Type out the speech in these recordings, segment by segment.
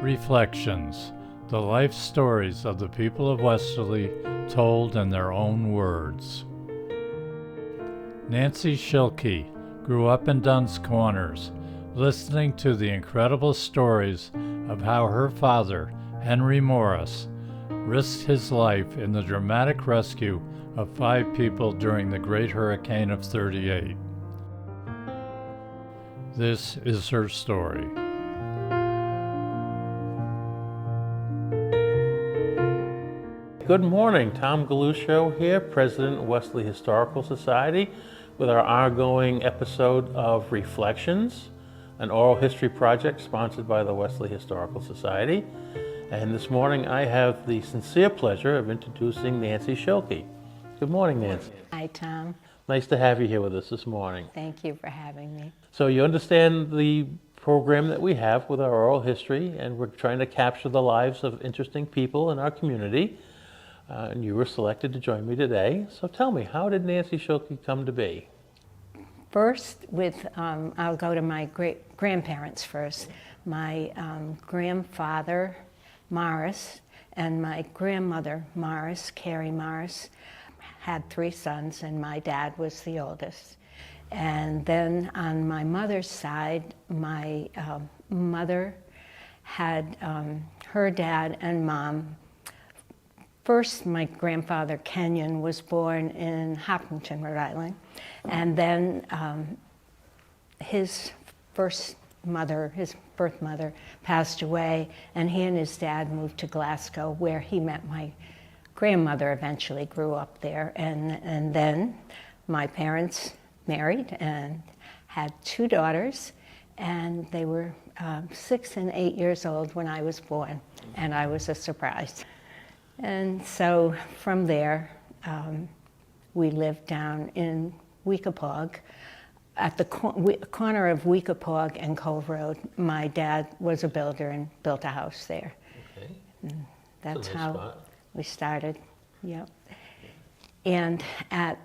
Reflections, the life stories of the people of Westerly told in their own words. Nancy Schilke grew up in Dunn's Corners, listening to the incredible stories of how her father, Henry Morris, risked his life in the dramatic rescue of 5 people during the Great Hurricane of '38. This is her story. Good morning, Tom Galusho here, President of Westerly Historical Society, with our ongoing episode of Reflections, an oral history project sponsored by the Westerly Historical Society. And this morning I have the sincere pleasure of introducing Nancy Schilke. Good morning, Nancy. Hi, Tom. Nice to have you here with us this morning. Thank you for having me. So you understand the program that we have with our oral history, and we're trying to capture the lives of interesting people in our community. And you were selected to join me today. So tell me, how did Nancy Schilke come to be? First, I'll go to my great-grandparents first. My grandfather, Morris, and my grandmother, Morris, Carrie Morris, had 3 sons, and my dad was the oldest. And then on my mother's side, my mother had her dad and mom. First, my grandfather, Kenyon, was born in Hopkinton, Rhode Island, and then his birth mother, passed away, and he and his dad moved to Glasgow, where he met my grandmother, eventually grew up there, and then my parents married and had 2 daughters, and they were 6 and 8 years old when I was born, and I was a surprise. And so from there, we lived down in Weekapaug. At the corner of Weekapaug and Cove Road, my dad was a builder and built a house there. Okay. And that's how spot. We started. Yep. And at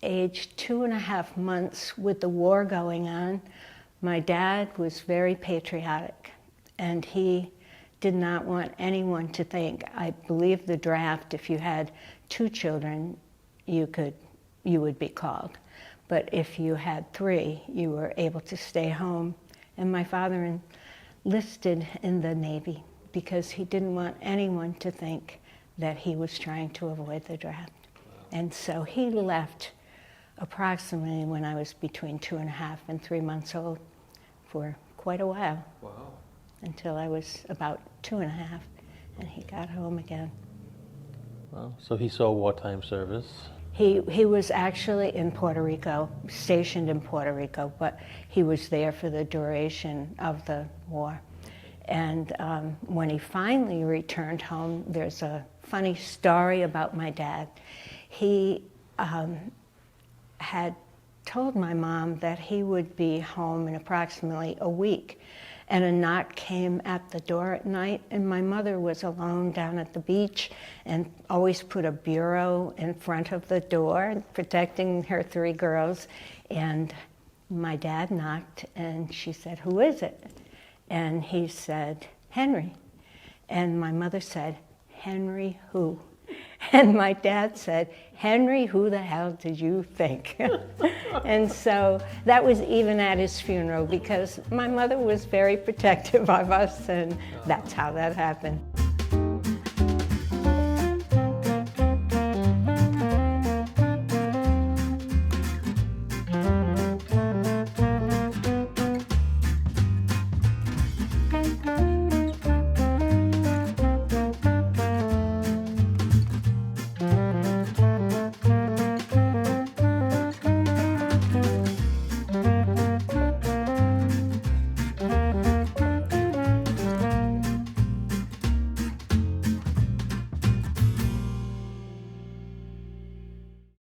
age 2.5 months, with the war going on, my dad was very patriotic, and he did not want anyone to think. I believe the draft, if you had 2 children, you would be called. But if you had 3, you were able to stay home. And my father enlisted in the Navy because he didn't want anyone to think that he was trying to avoid the draft. Wow. And so he left approximately when I was between 2.5 and 3 months old for quite a while. Wow. Until I was about 2.5, and he got home again. Well, so he saw wartime service. He was actually in Puerto Rico, stationed in Puerto Rico, but he was there for the duration of the war. And when he finally returned home, there's a funny story about my dad. He had told my mom that he would be home in approximately a week. And a knock came at the door at night, and my mother was alone down at the beach and always put a bureau in front of the door, protecting her 3 girls. And my dad knocked, and she said, "Who is it?" And he said, "Henry." And my mother said, "Henry who?" And my dad said, "Henry, who the hell did you think?" And so that was even at his funeral, because my mother was very protective of us, and that's how that happened.